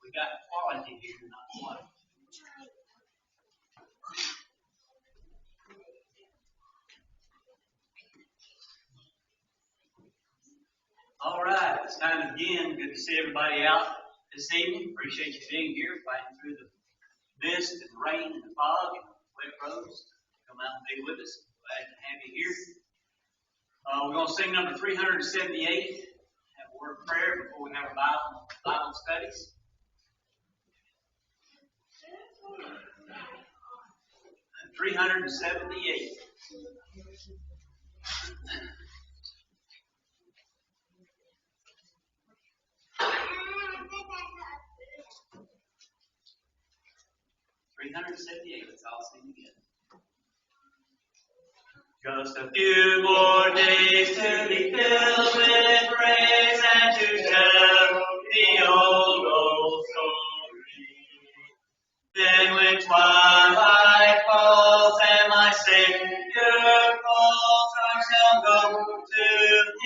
We got quality here, not quantity. All right, it's time again. Good to see everybody out this evening. Appreciate you being here, fighting through the mist and rain and the fog and wet roads. Come out and be with us. Glad to have you here. We're going to sing number 378. Have a word of prayer before we have our Bible studies. And 378. Let's all sing together. Just a few more days to be filled with praise and to tell the old story. Then when twilight falls and my Savior calls, I shall go to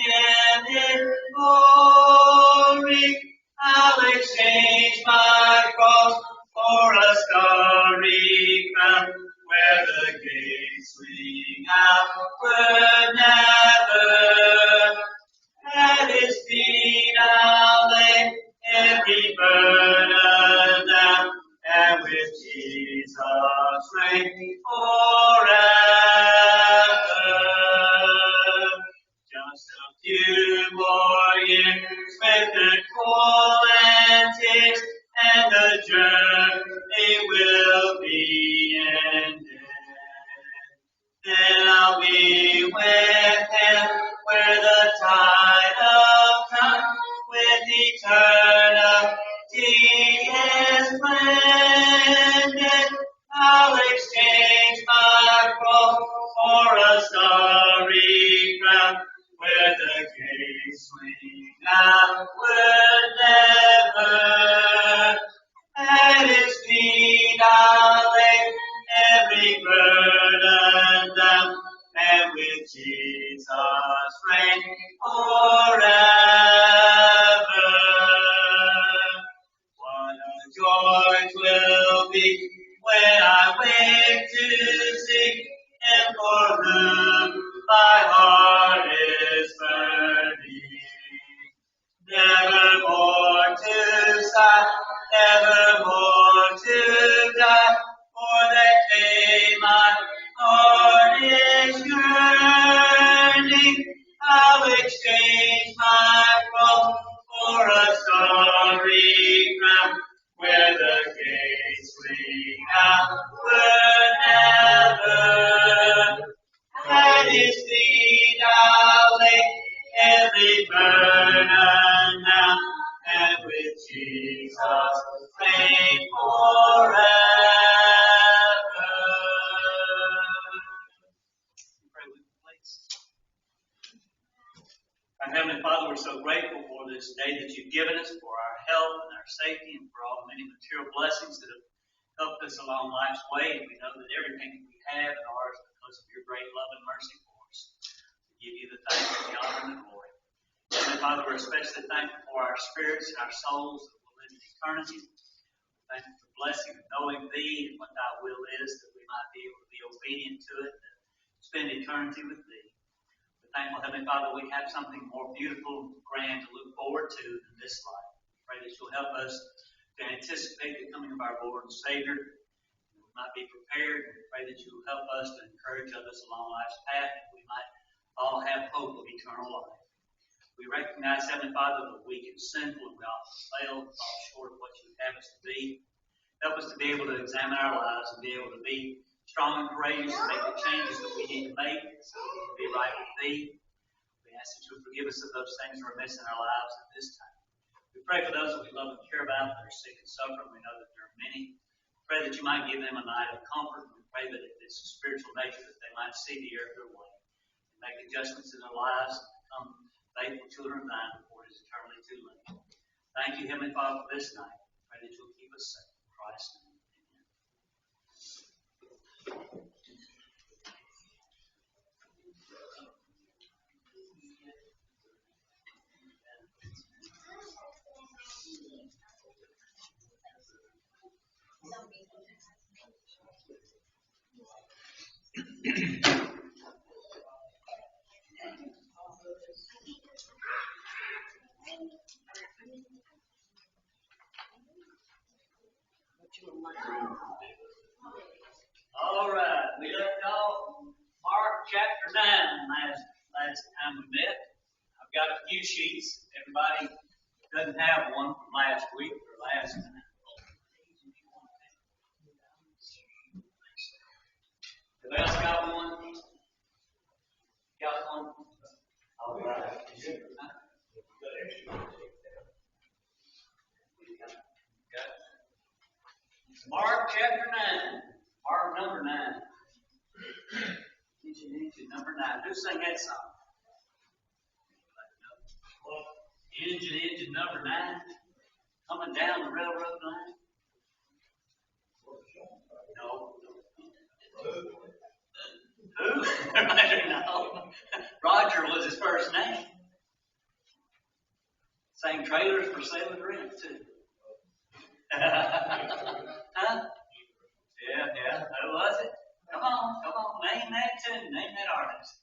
Him in glory. I'll exchange my cross for a starry crown, where the gates swing outward never. At His feet I'll lay every burden down, and with Jesus reign forever. Just a few more years with the cold and tears, and the journey will be ended. Then I'll be with Him where the tide of time with eternity is blended. I'll exchange my cross for a starry crown, where the gates swing outward never. At His feet I'll lay every burden down, and with Jesus reign forever. What a joy 'twill be when I wake to see Him for whom my heart is burning. Never more to sigh, never more to die, for that day my heart is yearning. I'll exchange my cross for a starry crown, where the gates swing outward never. At His feet I'll lay every burden down, and with Jesus reign forever. Pray with me, please. Our Heavenly Father, we're so grateful for this day that you've given us, for our health and our safety, and for all the many material blessings that have helped us along life's way. And we know that everything that we have is ours because of your great love and mercy for us. We give you the thanks, the honor, and the glory. And Father, we're especially thankful for our spirits and our souls that will live in eternity. Thank you for the blessing of knowing Thee and what Thy will is, that we might be able to be obedient to it, that spend eternity with Thee. We're thankful, Heavenly Father, we have something more beautiful and grand to look forward to than this life. Pray that You'll help us to anticipate the coming of our Lord and Savior. We might be prepared. We pray that You'll help us to encourage others along life's path. We might all have hope of eternal life. We recognize, Heavenly Father, that weak and sinful and we often fail, fall short of what You have us to be. Help us to be able to examine our lives and be able to be strong and courageous and make the changes that we need to make so that we can be right with Thee. We ask that You'll forgive us of those things that are amiss in our lives at this time. We pray for those that we love and care about that are sick and suffering. We know that there are many. We pray that You might give them a night of comfort. We pray that if it's a spiritual nature, that they might see the error of their way and make adjustments in their lives and become faithful children of Thine before it is eternally too late. Thank You, Heavenly Father, for this night. Pray that You'll keep us safe. In Christ's name. All right, we left off Mark chapter 9 last time we met. I've got a few sheets. Everybody doesn't have one from last week or last time. Everybody else got one? Got one? All right. Mark chapter 9. Mark number 9. Engine number 9. Who sang that song? Engine number 9. Coming down the railroad line. No. Who? No. Roger was his first name. Sang trailers for sale and rent too. Huh? Yeah. Who was it? Come on. Name that tune. Name that artist.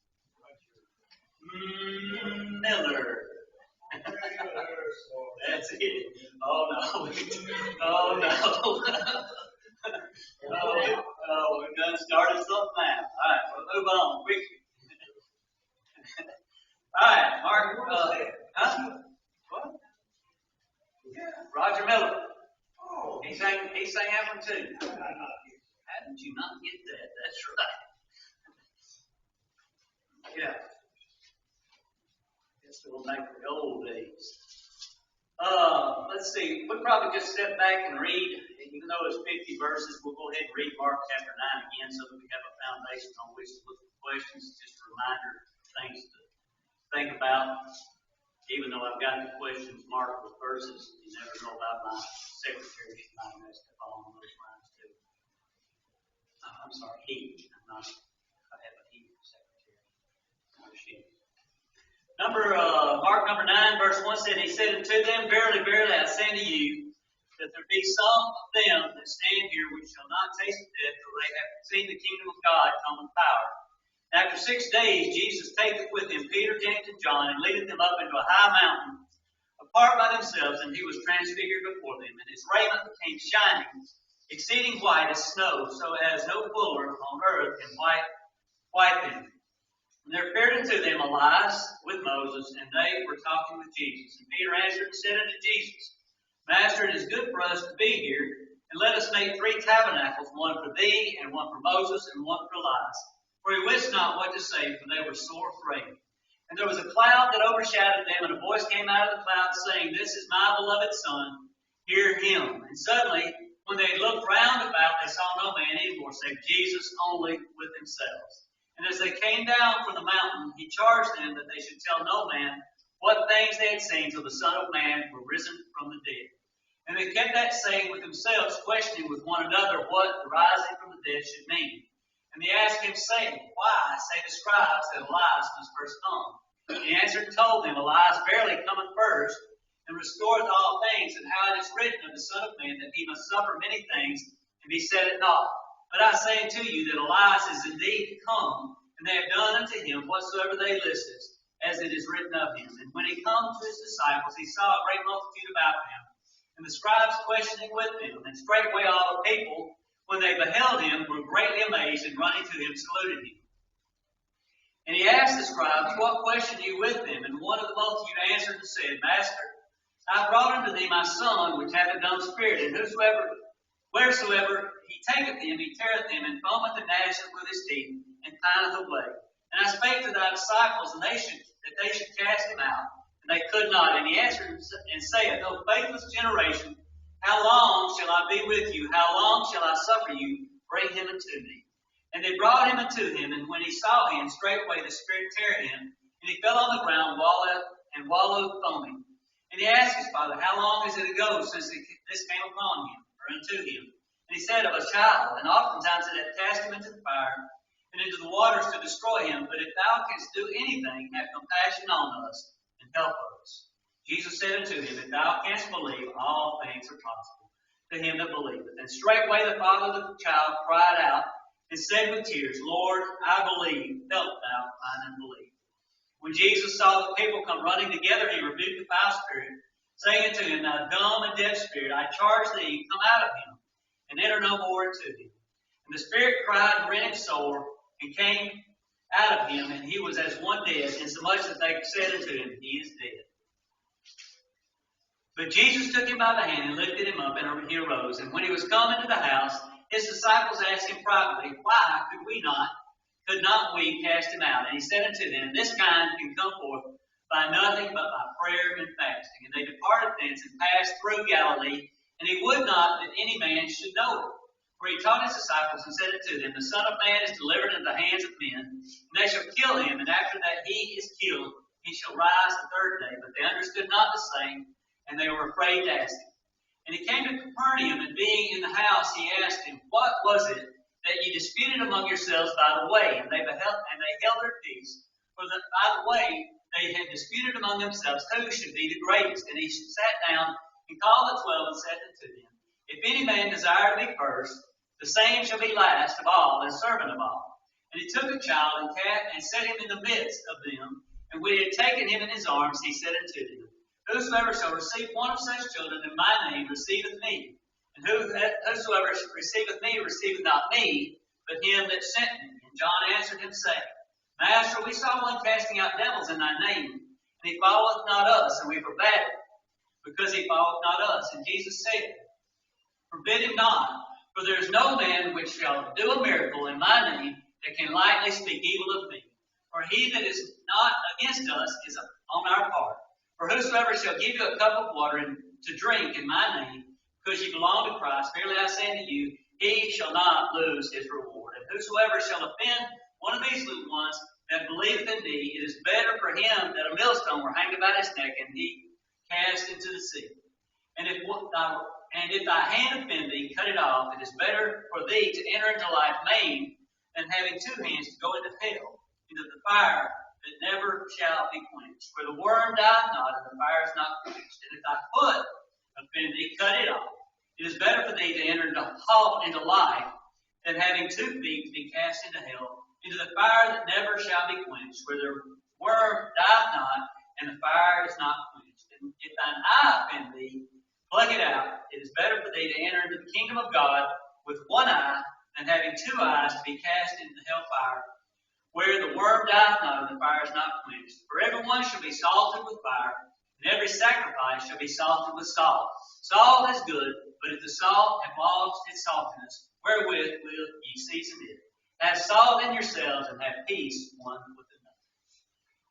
Miller. That's it. Oh no. We've done started something now. All right, we'll move on quickly. All right, Mark. What? Roger Miller. He sang that one too. How did you not get that? That's right. Yeah. Guess we'll make the old days. Let's see. We'll probably just step back and read. Even though it's 50 verses, we'll go ahead and read Mark chapter 9 again so that we have a foundation on which to look at questions. Just a reminder of things to think about. Even though I've got the questions marked with verses, you never know about my secretary. She might have messed up along those lines too. I'm sorry, I have a he secretary. No, she. Mark number 9, verse 1 said, He said unto them, Verily, verily, I say unto you, that there be some of them that stand here which shall not taste of death till they have seen the kingdom of God come with power. And after 6 days Jesus taketh with him Peter, James, and John, and leadeth them up into a high mountain, apart by themselves, and he was transfigured before them. And his raiment became shining, exceeding white as snow, so as no fuller on earth can white them. And there appeared unto them Elias with Moses, and they were talking with Jesus. And Peter answered and said unto Jesus, Master, it is good for us to be here, and let us make 3 tabernacles, one for thee, and one for Moses, and one for Elias. For he wist not what to say, for they were sore afraid. And there was a cloud that overshadowed them, and a voice came out of the cloud, saying, This is my beloved Son, hear him. And suddenly, when they looked round about, they saw no man anymore, save Jesus only with themselves. And as they came down from the mountain, he charged them that they should tell no man what things they had seen till the Son of Man were risen from the dead. And they kept that saying with themselves, questioning with one another what the rising from the dead should mean. And they asked him, saying, Why say the scribes that Elias must first come? And he answered and told them, Elias verily cometh first, and restoreth all things, and how it is written of the Son of Man, that he must suffer many things, and be set at naught. But I say unto you that Elias is indeed come, And they have done unto him whatsoever they listed, as it is written of him. And when he come to his disciples, he saw a great multitude about him, and the scribes questioning with them. And straightway all the people, when they beheld him, were greatly amazed, and running to him saluted him. And he asked the scribes, What question you with them? And one of the multitude answered and said, Master, I brought unto thee my son, which hath a dumb spirit, and wheresoever he taketh him, he teareth him, and foameth and gnasheth with his teeth, and pineth away. And I spake to thy disciples, and that they should cast him out, and they could not. And he answered and saith, O faithless generation, how long shall I be with you? How long shall I suffer you? Bring him unto me. And they brought him unto him, and when he saw him, straightway the spirit teared him, and he fell on the ground, wallowed foaming. And he asked his father, How long is it ago since this came upon him, or unto him? And he said, Of a child, and oftentimes it hath cast him into the fire, and into the waters to destroy him. But if thou canst do anything, have compassion on us, and help us. Jesus said unto him, If thou canst believe, all things are possible to him that believeth. And straightway the father of the child cried out, and said with tears, Lord, I believe, help thou mine unbelief. When Jesus saw the people come running together, he rebuked the foul spirit, saying unto him, Thou dumb and deaf spirit, I charge thee, come out of him, and enter no more into him. And the spirit cried and rent him sore, and came out of him, and he was as one dead, insomuch that they said unto him, He is dead. But Jesus took him by the hand and lifted him up, and he arose. And when he was come into the house, his disciples asked him privately, Why could not we cast him out? And he said unto them, This kind can come forth by nothing but by prayer and fasting. And they departed thence and passed through Galilee, and he would not that any man should know it. For he taught his disciples and said unto them, The Son of Man is delivered into the hands of men, and they shall kill him, and after that he is killed, he shall rise the third day. But they understood not the saying, and they were afraid to ask him. And he came to Capernaum, and being in the house, he asked him, What was it that ye disputed among yourselves by the way? And they held their peace. For by the way they had disputed among themselves who should be the greatest. And he sat down and called the 12 and said unto them, If any man desire to be first, the same shall be last of all and servant of all. And he took a child and set him in the midst of them. And when he had taken him in his arms, he said unto them, Whosoever shall receive one of such children in my name receiveth me. And whosoever receiveth me receiveth not me, but him that sent me. And John answered him, saying, Master, we saw one casting out devils in thy name, and he followeth not us, and we forbade him, because he followeth not us. And Jesus said, Forbid him not, for there is no man which shall do a miracle in my name that can lightly speak evil of me. For he that is not against us is on our part. For whosoever shall give you a cup of water to drink in my name, because ye belong to Christ, verily I say unto you, he shall not lose his reward. And whosoever shall offend one of these little ones that believeth in me, it is better for him that a millstone were hanged about his neck, and he cast into the sea. And if thy hand offend thee, cut it off. It is better for thee to enter into life maimed, than having two hands to go into hell, into the fire that never shall be quenched. For the worm dieth not, and the fire is not quenched. And if thy foot offend thee, cut it off. It is better for thee to enter into life, than having 2 feet to be cast into hell, into the fire that never shall be quenched. For the worm dieth not, and the fire is not quenched. And if thine eye offend thee, pluck it out. It is better for thee to enter into the kingdom of God with one eye, than having 2 eyes to be cast into the hell fire, where the worm dieth not, and the fire is not quenched. For every one shall be salted with fire, and every sacrifice shall be salted with salt. Salt is good, but if the salt have lost its saltiness, wherewith will ye season it? Have salt in yourselves, and have peace one with another.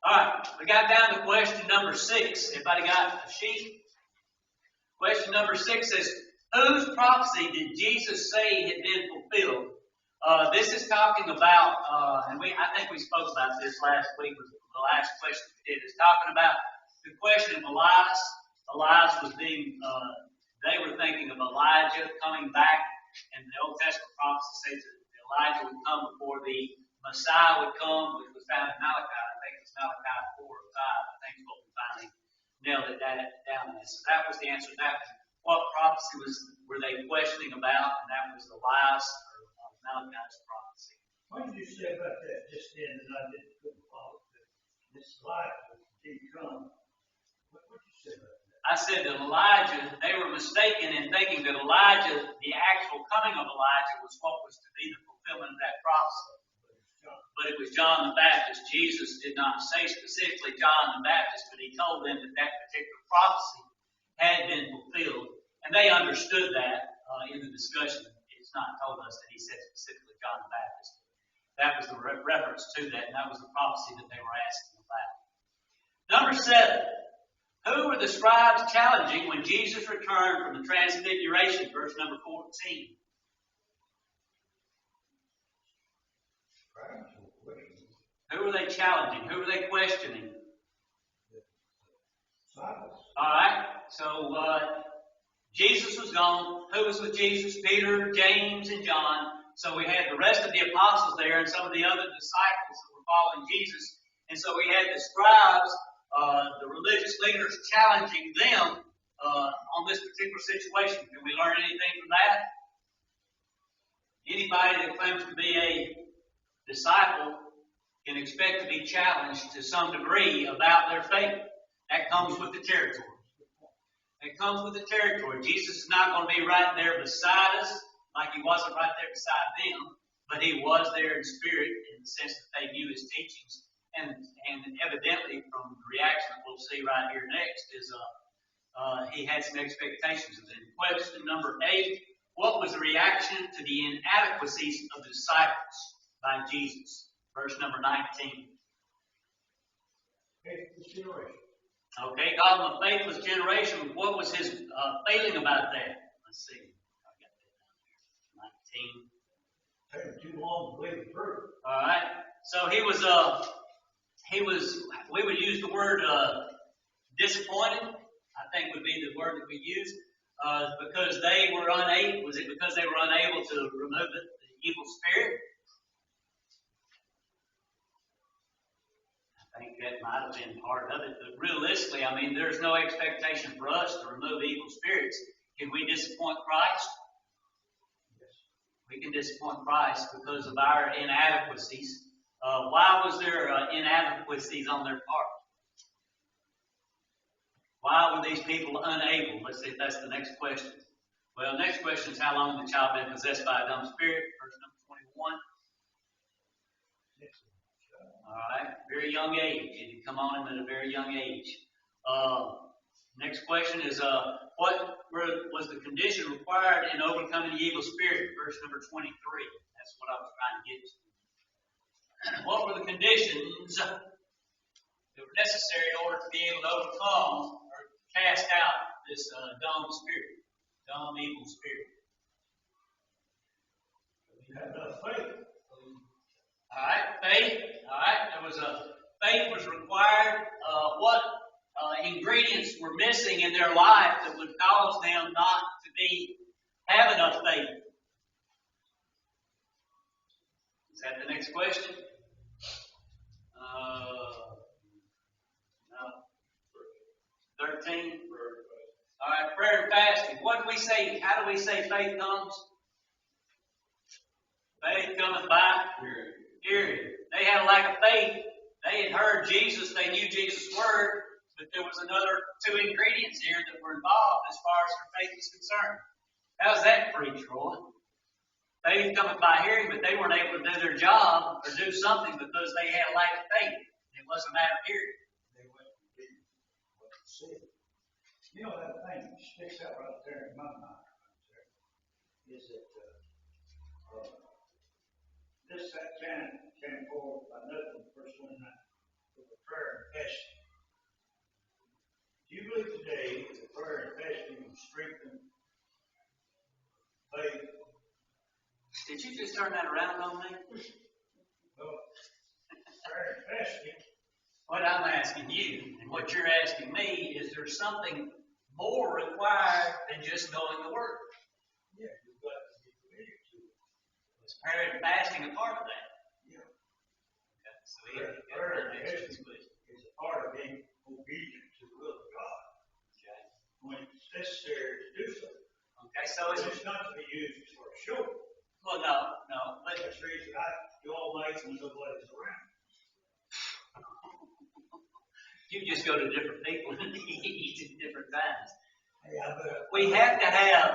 Alright, we got down to question number 6. Everybody got a sheet? Question number 6 says, Whose prophecy did Jesus say had been fulfilled? This is talking about, and I think we spoke about this last week, was the last question we did. It's talking about the question of Elias. Elias was being, they were thinking of Elijah coming back, and the Old Testament prophecy says that Elijah would come before the Messiah would come, which was found in Malachi. I think it's Malachi 4 or 5. I think is what we finally nailed it down. So that was the answer to that. What prophecy were they questioning about? And that was Elias, or Malachi's prophecy. What did you say about that just then that I couldn't follow? This life didn't come. What did you say about that? I said that Elijah, they were mistaken in thinking that Elijah, the actual coming of Elijah, was what was to be the fulfillment of that prophecy. But it was John the Baptist. Jesus did not say specifically John the Baptist, but he told them that that particular prophecy had been fulfilled. And they understood that in the discussion. It's not told us that he said specifically John the Baptist. That was the reference to that, and that was the prophecy that they were asking about. Number 7. Who were the scribes challenging when Jesus returned from the transfiguration? Verse number 14. Who were they challenging? Who were they questioning? Alright, so Jesus was gone. Who was with Jesus? Peter, James, and John. So we had the rest of the apostles there and some of the other disciples that were following Jesus. And so we had the scribes, the religious leaders, challenging them on this particular situation. Can we learn anything from that? Anybody that claims to be a disciple can expect to be challenged to some degree about their faith. That comes with the territory. It comes with the territory. Jesus is not going to be right there beside us like he wasn't right there beside them, but he was there in spirit in the sense that they knew his teachings. And evidently from the reaction that we'll see right here next is he had some expectations of them. Question number 8. What was the reaction to the inadequacies of the disciples by Jesus? Verse number 19. Faithless generation. Okay, God of a faithless generation. What was his feeling about that? Let's see. I got that down there. 19. Taking too long to believe the truth. All right. So he was. We would use the word disappointed. I think would be the word that we use because they were unable. Was it because they were unable to remove the evil spirit? I think that might have been part of it. But realistically, I mean, there's no expectation for us to remove evil spirits. Can we disappoint Christ? Yes. We can disappoint Christ because of our inadequacies. Why was there inadequacies on their part? Why were these people unable? Let's see if that's the next question. Well, next question is how long has the child been possessed by a dumb spirit? Verse number 21. All right, very young age. It had come on him at a very young age. Next question is, what was the condition required in overcoming the evil spirit? Verse number 23. That's what I was trying to get to. What were the conditions that were necessary in order to be able to overcome or cast out this dumb spirit, dumb evil spirit? You have enough faith. All right, faith. All right, there was faith was required. What ingredients were missing in their life that would cause them not to have enough faith? Is that the next question? No. 13. All right, prayer and fasting. What do we say? How do we say faith comes? Faith cometh by hearing. They had a lack of faith. They had heard Jesus. They knew Jesus' word. But there was another 2 ingredients here that were involved as far as their faith is concerned. How's that preach, Roy? Faith cometh by hearing, but they weren't able to do their job or do something because they had a lack of faith. It wasn't a matter of hearing. They went to do what they said. You know, that thing that sticks out right there in my mind is that this came forward by nothing, verse 29, with the prayer and fasting. Do you believe today that prayer and fasting will strengthen faith? Did you just turn that around on me? Well, prayer and fasting. What I'm asking you, and what you're asking me, is there something more required than just knowing the word? Yeah, you've got to be familiar to it. Is prayer and fasting a part of that? Yeah. Okay, so prayer and fasting is a part of being obedient to the will of God. Okay. When it's necessary to do so. Okay, so it's not to be used for a show. Well, no. That's the reason I go on late when nobody's around. You just go to different people and eat at different times. Hey, We have to have.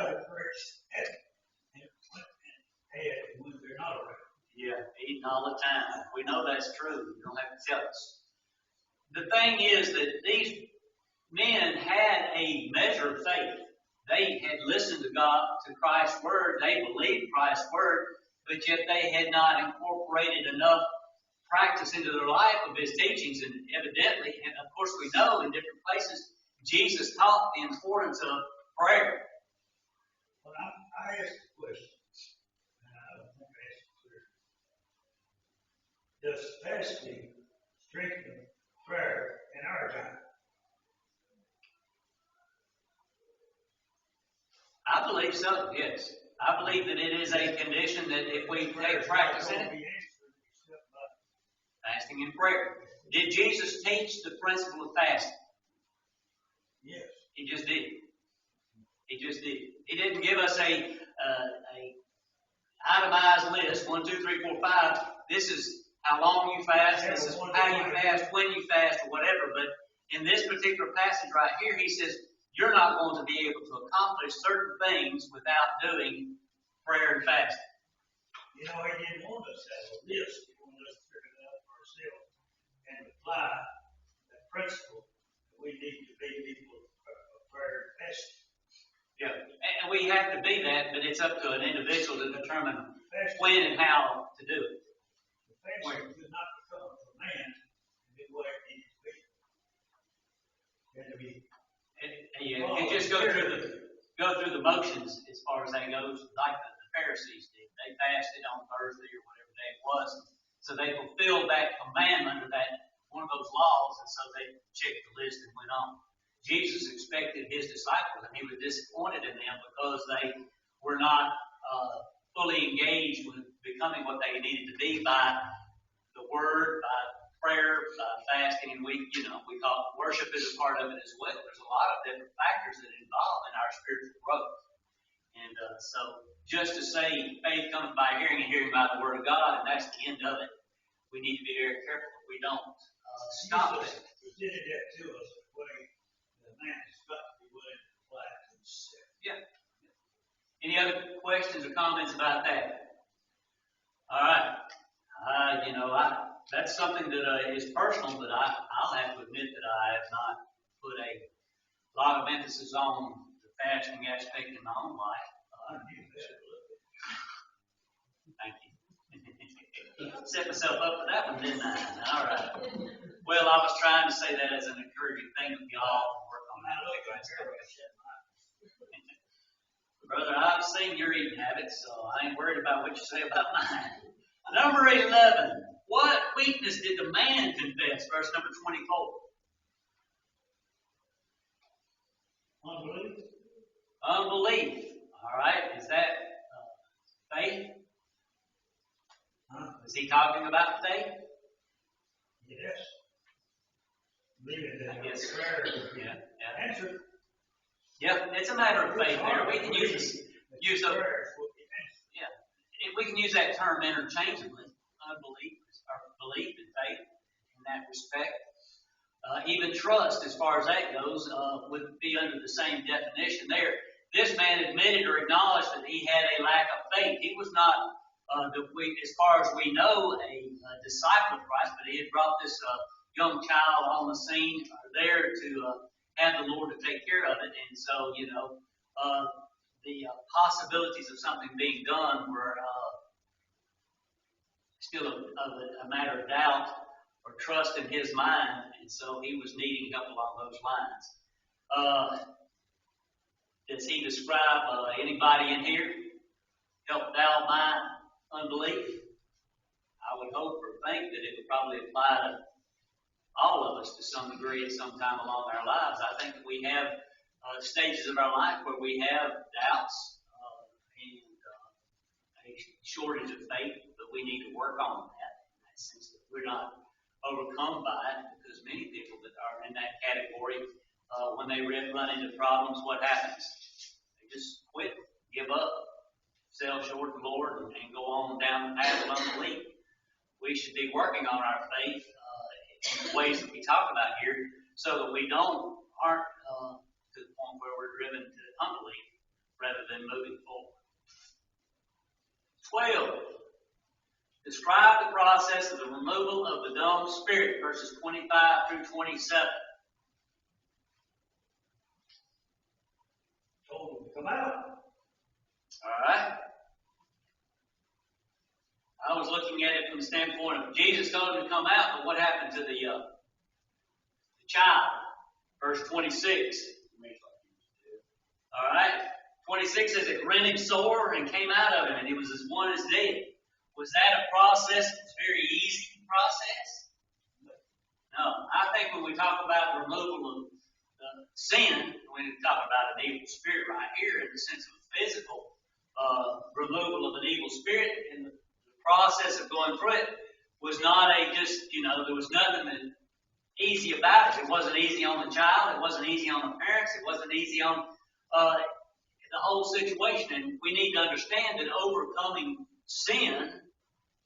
When they're not around. Yeah, eating all the time. We know that's true. You don't have to tell us. The thing is that these men had a measure of faith. They had listened to God, to Christ's word. They believed Christ's word, but yet they had not incorporated enough practice into their life of His teachings. And evidently, and of course we know in different places, Jesus taught the importance of prayer. Well, I asked a question, and I don't think I asked it clearly. Does fasting strengthen prayer in our time? I believe so, yes. I believe that it is a condition that if we take practice in it, fasting and prayer. Did Jesus teach the principle of fasting? Yes. He just did. He just did. He didn't give us a itemized list, 1, 2, 3, 4, 5. This is how long you fast, this is how you fast, when you fast, or whatever. But in this particular passage right here, he says, you're not going to be able to accomplish certain things without doing prayer and fasting. You know, He didn't want us to have a list. He wanted us to figure it out for ourselves and apply that principle that we need to be people of prayer and fasting. Yeah, and we have to be that, but it's up to an individual to determine when and how to do it. The fasting does not become for man and be what it needs to be. It has to be. You just go through the motions as far as that goes, like the Pharisees did. They fasted on Thursday or whatever day it was, so they fulfilled that commandment or that one of those laws, and so they checked the list and went on. Jesus expected His disciples, and He was disappointed in them because they were not fully engaged with becoming what they needed to be by the Word, by prayer, fasting, and we call it worship is a part of it as well. There's a lot of different factors that involve in our spiritual growth. And so just to say faith comes by hearing and hearing by the Word of God, and that's the end of it. We need to be very careful that we don't stop it. Presented that to us the way the man has got to be willing to apply it to himself. Yeah. Any other questions or comments about that? All right. That's something that is personal, but I'll have to admit that I have not put a lot of emphasis on the fasting aspect in my own life. Thank you. Set myself up for that one, didn't I? All right. Well, I was trying to say that as an encouraging thing that we all work on that. Brother, I've seen your eating habits, so I ain't worried about what you say about mine. Number 11. What weakness did the man confess? Verse number 24. Unbelief. Unbelief. All right. Is that faith? Is he talking about faith? Yes. Believing that Yes. prayer Yeah. answered. Yeah, it's a matter of faith there. We can use we can use that term interchangeably. Unbelief or belief and faith in that respect. Even trust, as far as that goes, would be under the same definition there. This man admitted or acknowledged that he had a lack of faith. He was not, as far as we know, a disciple of Christ, but he had brought this young child on the scene there to have the Lord to take care of it. And so, the possibilities of something being done were still a matter of doubt or trust in his mind, and so he was needing help along those lines. Does he describe anybody in here? Help thou my unbelief? I would hope or think that it would probably apply to all of us to some degree at some time along our lives. I think that we have stages of our life where we have doubts and a shortage of faith, but we need to work on that. In that sense, that we're not overcome by it, because many people that are in that category, when they run into problems, what happens? They just quit, give up, sell short the Lord, and go on down the path of unbelief. we should be working on our faith in the ways that we talk about here, so that we aren't to the point where we're driven to unbelief rather than moving forward. 12. Describe the process of the removal of the dumb spirit, verses 25 through 27. Told him to come out. All right. I was looking at it from the standpoint of Jesus told him to come out, but what happened to the child? Verse 26. All right. 26 says it rent him sore and came out of him, and he was as one as dead. Was that a process that's very easy process? No. I think when we talk about removal of sin, we talk about an evil spirit right here in the sense of physical removal of an evil spirit, and the process of going through it was not there was nothing easy about it. It wasn't easy on the child. It wasn't easy on the parents. It wasn't easy on the whole situation. And we need to understand that overcoming sin,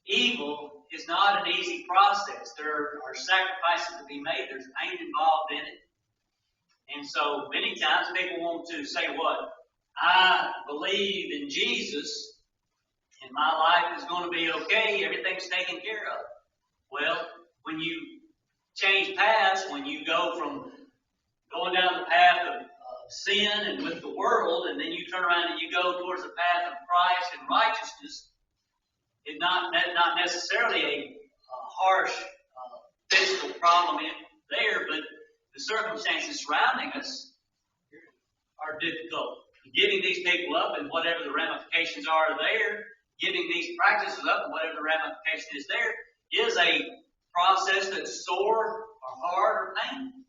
evil, is not an easy process. There are sacrifices to be made. There's pain involved in it. And so many times people want to say, what? I believe in Jesus and my life is going to be okay. Everything's taken care of. Well, when you change paths, when you go from going down the path of sin and with the world, and then you turn around and you go towards the path of Christ and righteousness, it's not necessarily a harsh physical problem there, but the circumstances surrounding us are difficult. Giving these people up and whatever the ramifications are there, giving these practices up and whatever the ramification is there, is a process that's sore or hard or painful.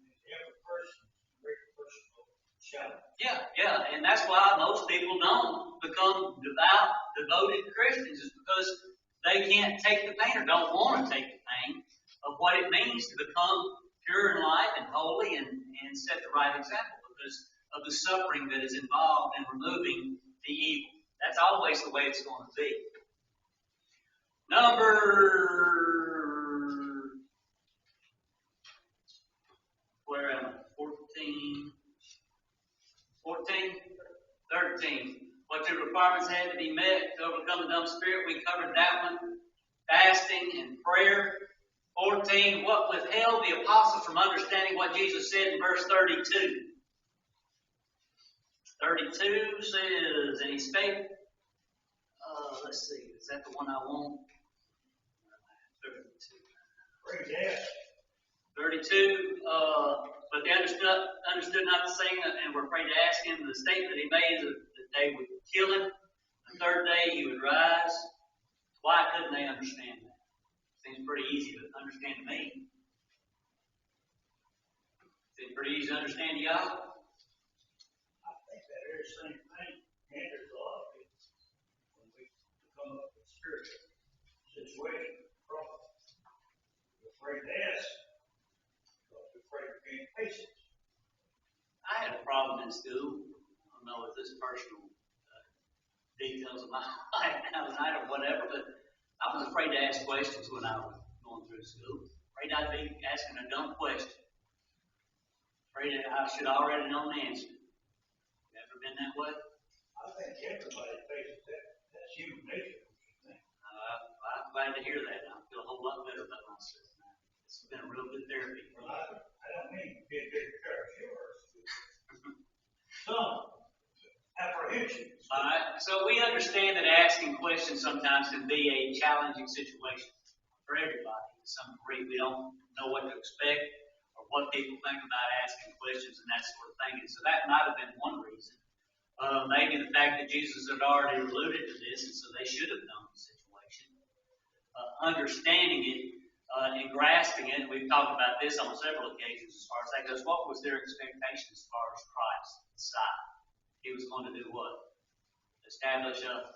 Yeah, and that's why most people don't become devout, devoted Christians, is because they can't take the pain or don't want to take the pain of what it means to become pure in life and holy and set the right example because of the suffering that is involved in removing the evil. That's always the way it's going to be. Where am I? 13. What your requirements had to be met to overcome the dumb spirit, we covered that one. Fasting and prayer. 14, what withheld the apostle from understanding what Jesus said in verse 32? 32 says, and he spake, let's see, is that the one I want? 32, but they understood not to sing and were afraid to ask him. The statement that he made that they would kill him. The third day he would rise. Why couldn't they understand that? Seems pretty easy to understand to me. Seems pretty easy to understand to y'all. I think that very same thing hinders a lot of people when we come up with spiritual situation, problem. We're afraid to ask because we're afraid of being patient. I had a problem in school. I don't know if this personal details of my life now tonight or whatever, but I was afraid to ask questions when I was going through school. Afraid I'd be asking a dumb question. Afraid that I should already know the answer. Ever been that way? I think everybody faces that. That's human nature. I'm glad to hear that. I feel a whole lot better about myself now. It's been a real good therapy. Well, I don't mean to be a big yours. Some apprehension. All right. So we understand that asking questions sometimes can be a challenging situation for everybody. To some degree, we don't know what to expect or what people think about asking questions and that sort of thing. And so that might have been one reason. Maybe the fact that Jesus had already alluded to this, and so they should have known the situation. Understanding it and grasping it, we've talked about this on several occasions as far as that goes. What was their expectation as far as Christ, the Messiah? He was going to do what? Establish a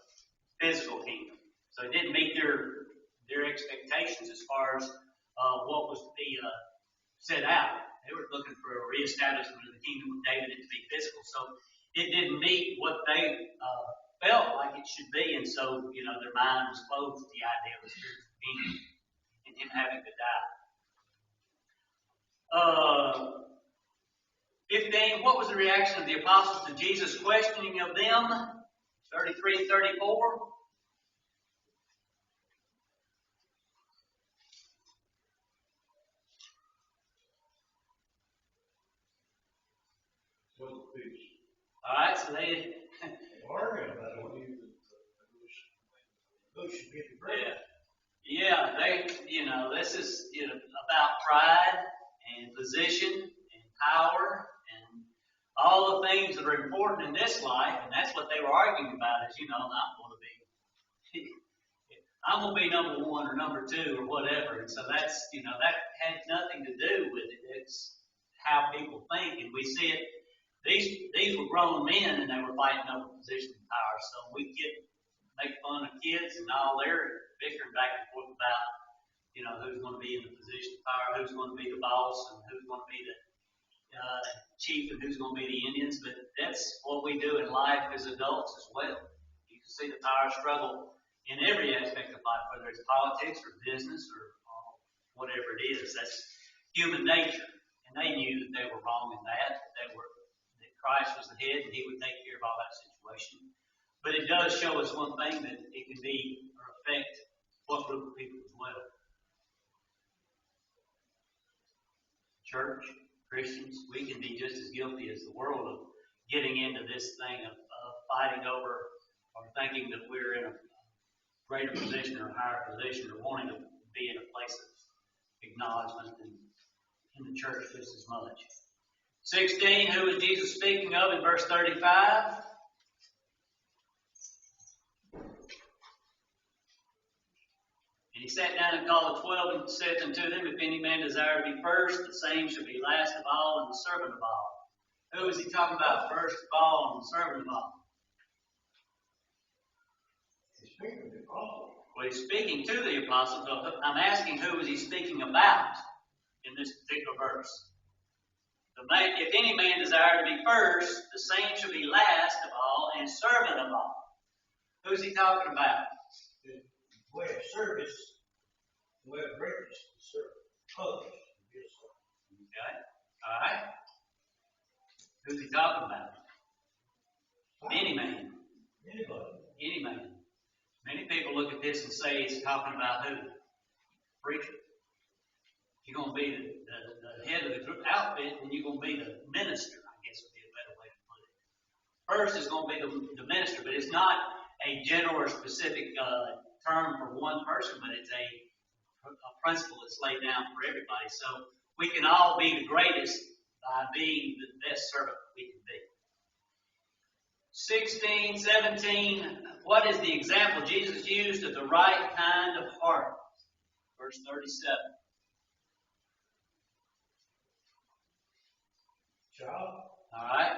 physical kingdom. So it didn't meet their expectations as far as what was to be set out. They were looking for a reestablishment of the kingdom of David and to be physical. So it didn't meet what they felt like it should be, and so their mind was closed to the idea of the spiritual kingdom. and him having to die. 15, what was the reaction of the apostles to Jesus' questioning of them? 33 and 34. Alright, so they arguing about who should get the credit. Yeah, this is about pride and position and power and all the things that are important in this life, and that's what they were arguing about. Is I'm going to be number one or number two or whatever, and so that's that had nothing to do with it. It's how people think, and we see it. These were grown men, and they were fighting over position and power. So we make fun of kids and all. They're bickering back and forth about who's going to be in the position of power, who's going to be the boss, and who's going to be the chief, and who's going to be the Indians. But that's what we do in life as adults as well. You can see the power struggle in every aspect of life, whether it's politics or business or whatever it is. That's human nature, and they knew that they were wrong in that. That Christ was the head, and He would take care of all that situation. But it does show us one thing, that it can be or affect what group of people as well. Church, Christians, we can be just as guilty as the world of getting into this thing of fighting over or thinking that we're in a greater position or a higher position or wanting to be in a place of acknowledgement in the church just as much. 16, who is Jesus speaking of in verse 35? And he sat down and called the 12 and said unto them, If any man desire to be first, the same shall be last of all and the servant of all. Who is he talking about first of all and the servant of all? He's speaking to the apostles. Well, he's speaking to the apostles. I'm asking, who is he speaking about in this particular verse? If any man desire to be first, the same shall be last of all and servant of all. Who's he talking about? The way of service, the way of greatness, to serve others. Okay. All right. Who's he talking about? Any man. Anybody. Any man. Many people look at this and say he's talking about who? Preacher. You're going to be the head of the group outfit, and you're going to be the minister, I guess would be a better way to put it. First is going to be the minister, but it's not a general or specific term for one person, but it's a principle that's laid down for everybody. So we can all be the greatest by being the best servant we can be. 16, 17, what is the example Jesus used of the right kind of heart? Verse 37. All right.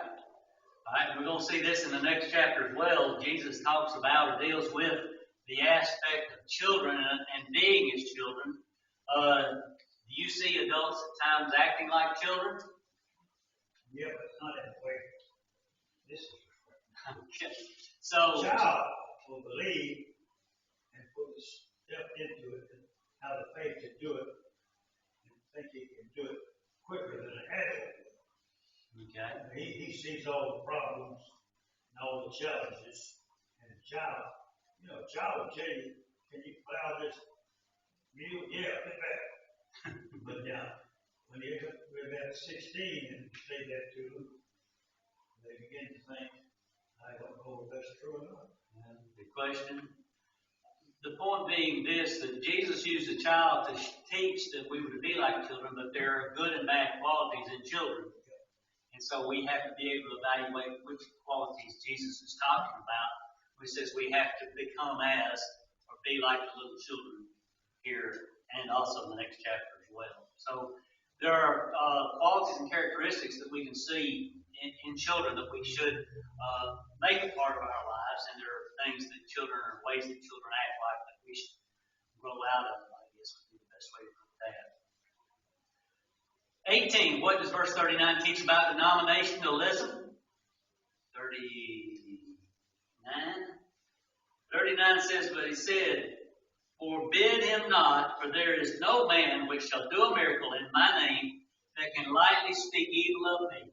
And we're going to see this in the next chapter as well. Jesus talks about or deals with the aspect of children and being as children. Do you see adults at times acting like children? Yeah, but not in a way. This is okay. So, a child will believe and put his step into it and have the faith to do it and think he can do it quicker than an adult. Okay. He sees all the problems and all the challenges, and a child will tell you, can you plow this mule? Yeah, put back. But now, when you're about 16 and you say that to them, they begin to think, I don't know if that's true or not. Good question. The point being this, that Jesus used a child to teach that we were to be like children, but there are good and bad qualities in children. And so we have to be able to evaluate which qualities Jesus is talking about. He says we have to become as or be like the little children here and also in the next chapter as well. So there are qualities and characteristics that we can see in children that we should make a part of our lives, and there are things that children or ways that children act like that we should grow out of, I guess would be the best way to put that. 18, what does verse 39 teach about denominationalism? 39 says, but he said, Forbid him not, for there is no man which shall do a miracle in my name that can lightly speak evil of me.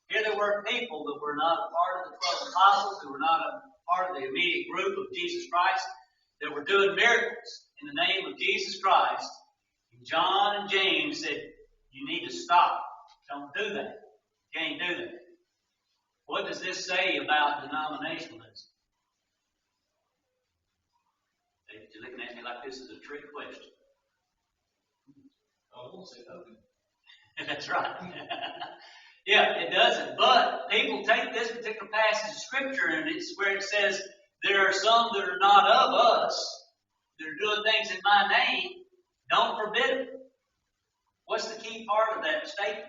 Here there were people that were not a part of the 12 apostles, who were not a part of the immediate group of Jesus Christ, that were doing miracles in the name of Jesus Christ. And John and James said, you need to stop. Don't do that. You can't do that. What does this say about denominationalism? You're looking at me like this is a trick question. I won't say nothing. That's right. Yeah, it doesn't. But people take this particular passage of Scripture, and it's where it says, there are some that are not of us that are doing things in my name. Don't forbid them. What's the key part of that statement?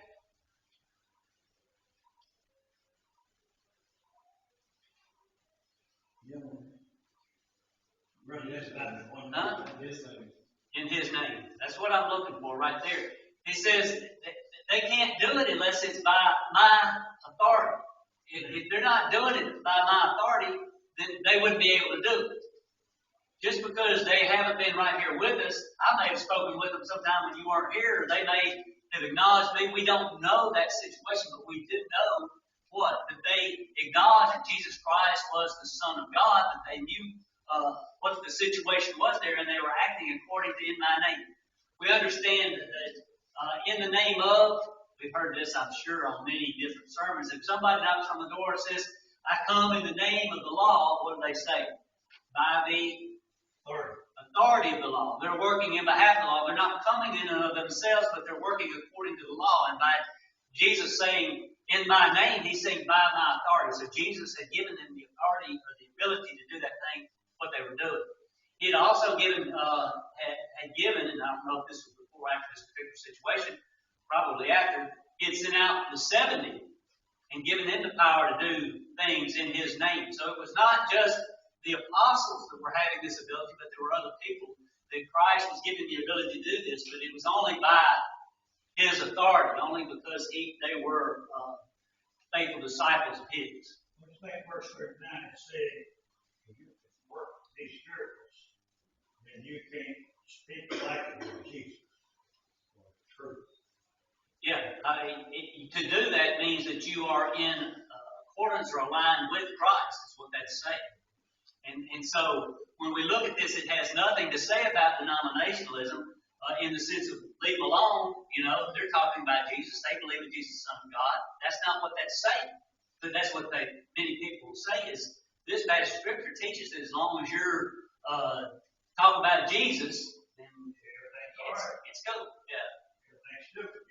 Huh? In His name. That's what I'm looking for right there. He says they can't do it unless it's by my authority. If they're not doing it by my authority, then they wouldn't be able to do it. Just because they haven't been right here with us, I may have spoken with them sometime when you weren't here, or they may have acknowledged me. We don't know that situation, but we do know what? That they acknowledged that Jesus Christ was the Son of God, that they knew what the situation was there, and they were acting according to in my name. We understand that in the name of, we've heard this, I'm sure, on many different sermons. If somebody knocks on the door and says, I come in the name of the law, what do they say? By the authority of the law. They're working in behalf of the law. They're not coming in and of themselves, but they're working according to the law. And by Jesus saying, in my name, He's saying by my authority. So Jesus had given them the authority or the ability to do that thing, what they were doing. He had also given, had given, and I don't know if this was before or after this particular situation, probably after, He had sent out the 70 and given them the power to do things in His name. So it was not just the apostles that were having this ability, but there were other people that Christ was giving the ability to do this, but it was only by His authority, only because they were faithful disciples of His. Let's make verse 39 and say, if you work these miracles, then you can't speak like Jesus or the truth. Yeah, to do that means that you are in accordance or aligned with Christ, is what that's saying. And so when we look at this, it has nothing to say about denominationalism in the sense of leave them alone. You know, they're talking about Jesus. They believe in Jesus, the Son of God. That's not what that's saying. But that's what many people say is this passage of Scripture teaches that as long as you're talking about Jesus, then it's good. Yeah. Everything's stupid.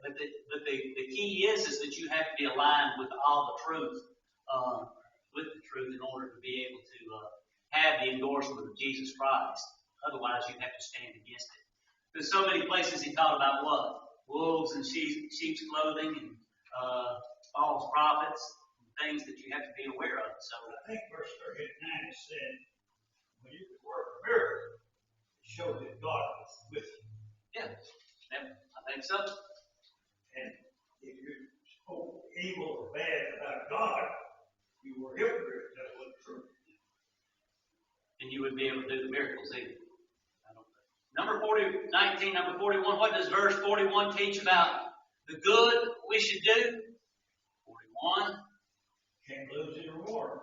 But the key is that you have to be aligned with all the truth, in order to be able to have the endorsement of Jesus Christ. Otherwise, you have to stand against it. There's so many places he taught about what? Wolves in sheep's clothing and false prophets, and things that you have to be aware of. So I think verse 39 is said, when you could work a miracle, it showed that God was with you. Yeah, I think so. And if you spoke evil or bad about God, you were hypocrite. That wasn't true. And you wouldn't be able to do the miracles either. Number 19, number 41. What does verse 41 teach about the good we should do? 41. Can't lose your reward.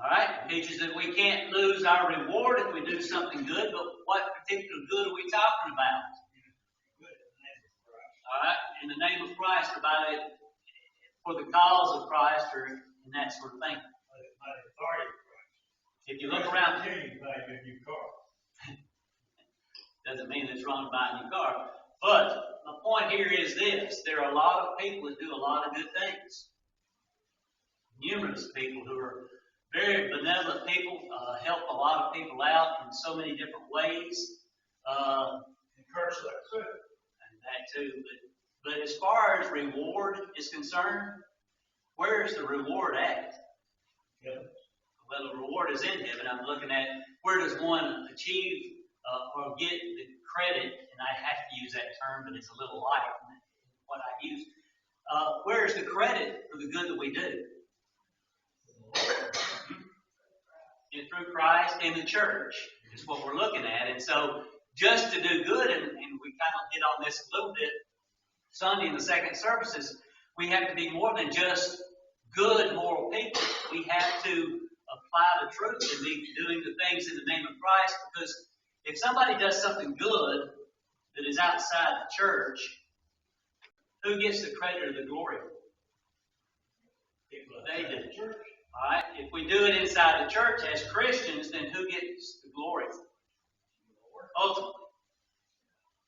All right. It teaches that we can't lose our reward if we do something good, but what particular good are we talking about? Good in the name of Christ. All right. In the name of Christ, or by it, for the cause of Christ, or in that sort of thing. By the authority of Christ. If you look around, tell you buy a new car. doesn't mean it's wrong to buy a new car. But the point here is this. There are a lot of people that do a lot of good things. Numerous people who are very benevolent people, help a lot of people out in so many different ways. Encourage that too. And that too. But as far as reward is concerned, where is the reward at? Heaven. Well, the reward is in heaven. I'm looking at where does one achieve or get the credit, and I have to use that term, but it's a little light in what I use. Where is the credit for the good that we do? Through Christ and the church. is what we're looking at. And so just to do good, and we kind of hit on this a little bit Sunday in the second services, we have to be more than just good moral people. We have to apply the truth and be doing the things in the name of Christ, because if somebody does something good that is outside the church, who gets the credit or the glory? They do. All right. If we do it inside the church as Christians, then who gets the glory? Ultimately,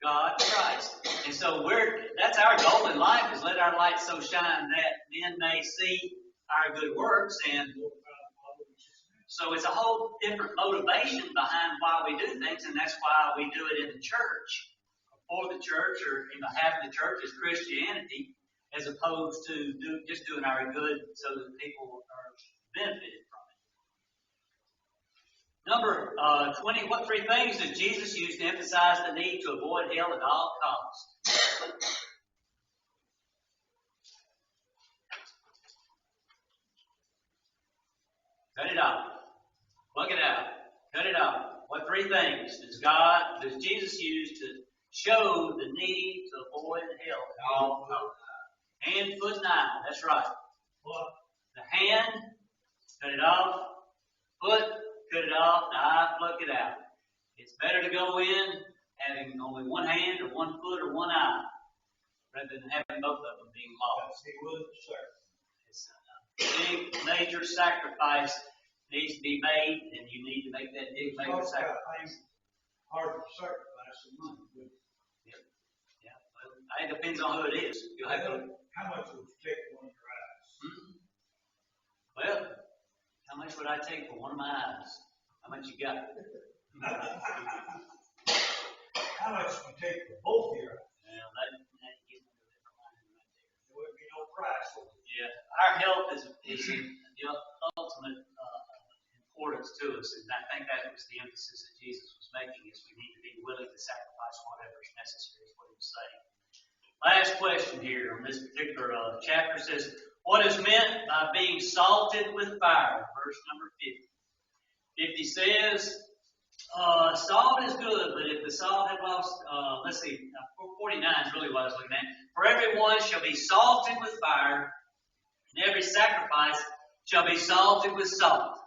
God, Christ. And so that's our goal in life, is let our light so shine that men may see our good works. And so it's a whole different motivation behind why we do things, and that's why we do it in the church, for the church, or having the church as Christianity, as opposed to just doing our good so that people are benefited from it. Number 20, what three things did Jesus use to emphasize the need to avoid hell at all costs? Cut it off. Plug it out. Cut it off. What three things does Jesus use to show the need to avoid hell at all costs? Hand, foot, and eye. That's right. The hand, cut it off. Foot, cut it off. The eye, pluck it out. It's better to go in having only one hand or one foot or one eye, rather than having both of them being lost. It's a big, major sacrifice needs to be made, and you need to make that big, major sacrifice. Hard to sacrifice the money. Yeah. Well, it depends on who it is. You'll have to. How much would you take for one of your eyes? Well, how much would I take for one of my eyes? How much you got? How much would you take for both of your eyes? Well, that gets into a different line right there. There wouldn't be no price. Yeah, our health is the ultimate importance to us, and I think that was the emphasis that Jesus was making, is we need to be willing to sacrifice whatever is necessary, is what he was saying. Last question here on this particular chapter says, what is meant by being salted with fire? Verse number 50. 50 says, salt is good, but if the salt had lost, 49 is really what I was looking at. For everyone shall be salted with fire, and every sacrifice shall be salted with salt.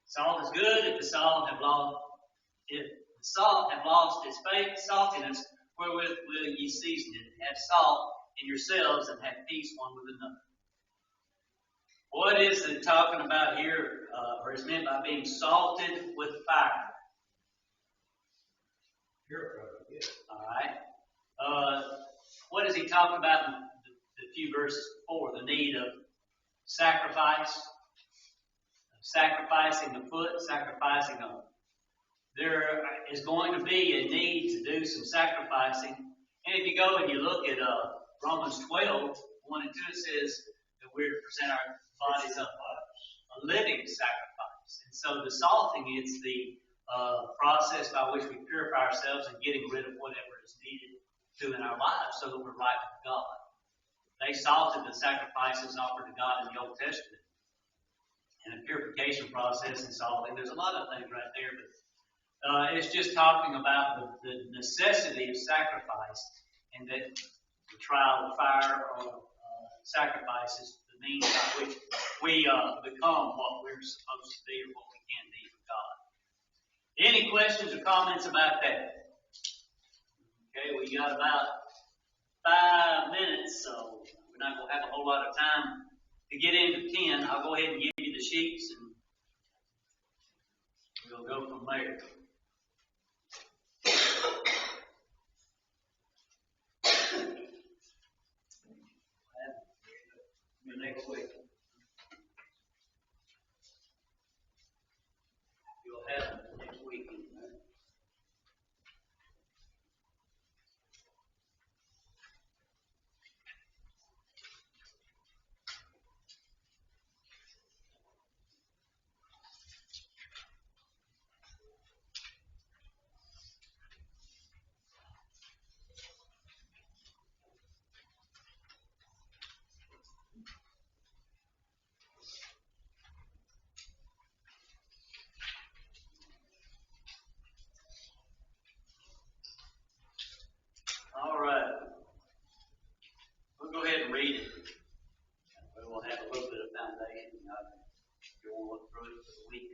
Salt is good if the salt have lost its saltiness, wherewith will ye season it. Have salt in yourselves, and have peace one with another. What is it talking about here, or is meant by being salted with fire? All right. What is he talking about in the few verses before? The need of sacrifice, sacrificing the foot, sacrificing them. There is going to be a need to do some sacrificing. And if you go and you look at Romans 12, 1 and 2, it says that we're to present our bodies up a living sacrifice. And so the salting is the process by which we purify ourselves and getting rid of whatever is needed to in our lives so that we're right with God. They salted the sacrifices offered to God in the Old Testament. And a purification process and salting. There's a lot of things right there, but it's just talking about the necessity of sacrifice, and that the trial of fire or sacrifice is the means by which we become what we're supposed to be or what we can be for God. Any questions or comments about that? Okay, we got about 5 minutes, so we're not going to have a whole lot of time to get into 10. I'll go ahead and give you the sheets, and we'll go from there. Next week. You'll have it next week. you want to look through it for the week.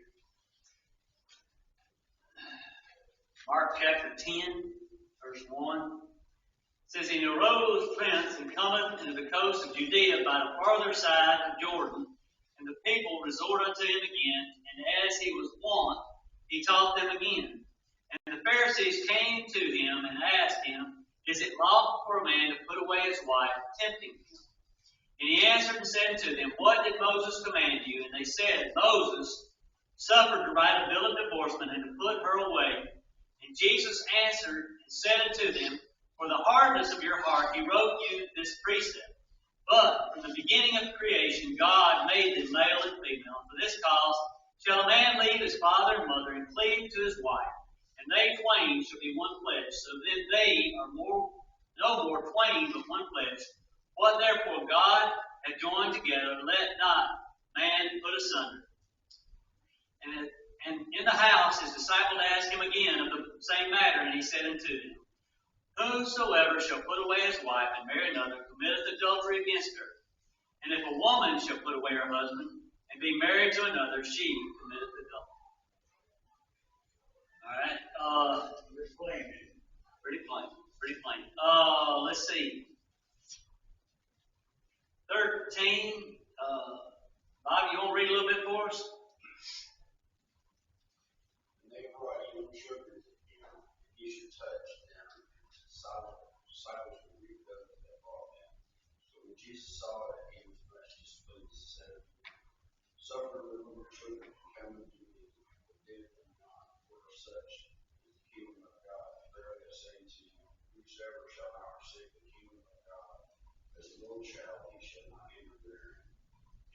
Mark chapter 10, verse 1. It says, And he arose thence and cometh into the coast of Judea by the farther side of Jordan, and the people resort unto him again, and as he was wont, he taught them again. And the Pharisees came to him and asked him, Is it lawful for a man to put away his wife, tempting him? And he answered and said to them, What did Moses command you? And they said, Moses suffered to write a bill of divorcement and to put her away. And Jesus answered and said unto them, For the hardness of your heart he wrote you this precept. But from the beginning of creation God made them male and female. For this cause shall a man leave his father and mother and cleave to his wife, and they twain shall be one flesh. So then they are no more twain but one flesh. What therefore God hath joined together, let not man put asunder. And in the house his disciples asked him again of the same matter, and he said unto them, Whosoever shall put away his wife and marry another committeth adultery against her. And if a woman shall put away her husband and be married to another, she committeth adultery. All right. Pretty plain. Let's see. 13. Bob, you want to read a little bit for us? And they brought him sugar to him, he should touch them. Disciples were moved up that they brought them. So when Jesus saw that he was much displeased, he said, Suffer little children to come unto me, forbid them not, for such is the kingdom of God. Verily I say to you, whosoever shall not receive the kingdom of God as a little child, he shall not enter therein.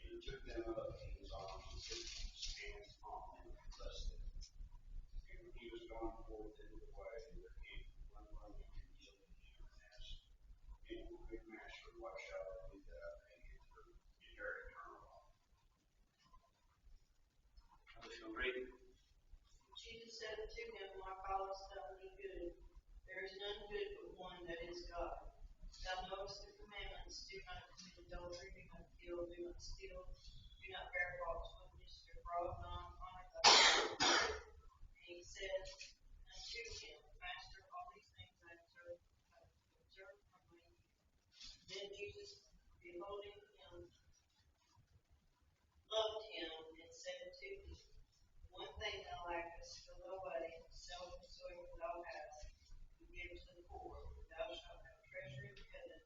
And he took them up in his arms and put his hands upon them and blessed them. And when he was gone forth into the way, there came one running and kneeled him and asked him, Good master, what shall I do that I may inherit eternal life? Jesus said unto him, Why callest thou me good? There is none good but one, that is God. Thou knowest the commandments: Do not commit adultery, do not kill, do not steal, do not bear false witness, defraud not, honor thy father. And he said unto him, Master, all these things I observe from my youth. Then Jesus, beholding him, loved him, and said unto him, One thing thou lackest, go away, sell whatsoever thou hast, and give to the poor. Thou shalt have treasure in heaven,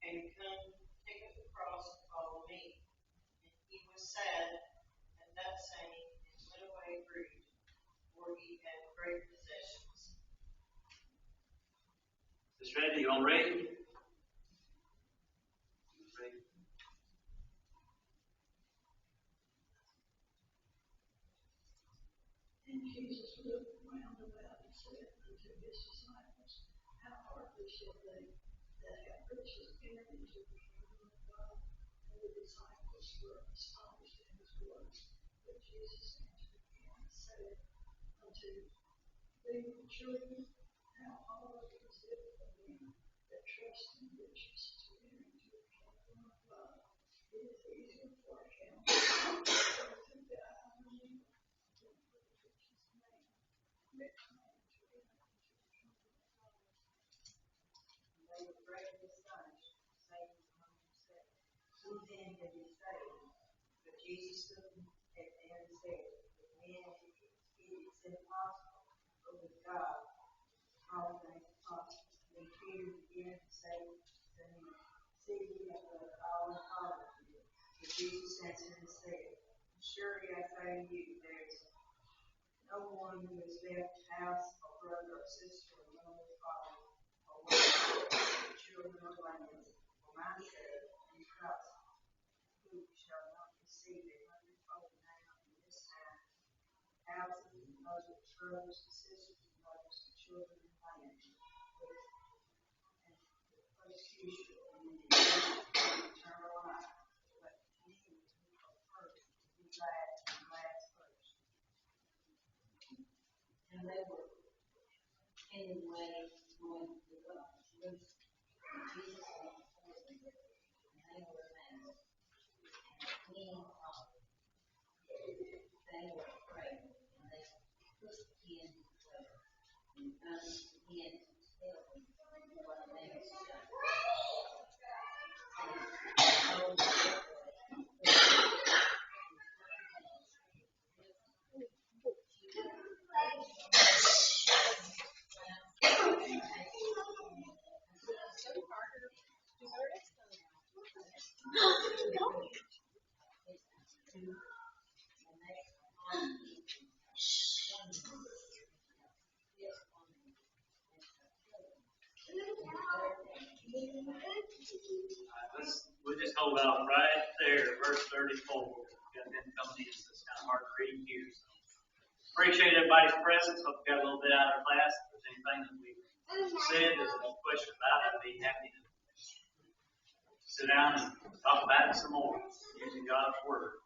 and come, take up the cross and follow me. And he was sad at that saying, and went away grieved, for he had great possessions. Is ready? You all ready? And Jesus looked round about and said unto his disciples, How hardly shall they that have riches enter into the kingdom of God? And the disciples were astonished at his words. But Jesus answered again and said unto them, Children, how hard is it for them that trust in riches to enter into the kingdom of God? It is easier for a camel to die on the wheel than for the richest man to enter into the kingdom of God. And they were greatly astonished, saying among themselves, Who then can be saved? But Jesus took them and said, With men it is impossible, but with God all things are possible. Then Peter began to say to him, See, we have left all and followed you. But Jesus answered and said, Surely I say to you, there is no one who has left house or brother or sister or mother or father or wife or children or lands for my sake and Christ, who shall not receive a hundredfold now in this time, houses and husbands, brothers and sisters and mothers and children and lands, and the persecution and in the eternal life. But he who are first be glad and last first. And they were in the way going to Jerusalem. Jesus went before them, and they were amazed. And he We'll just hold out right there, verse 34. Got them coming in, so it's kind of hard to read here. So appreciate everybody's presence. Hope you got a little bit out of class. If there's anything that we said that there's a question about, I'd be happy to sit down and talk about it some more using God's Word.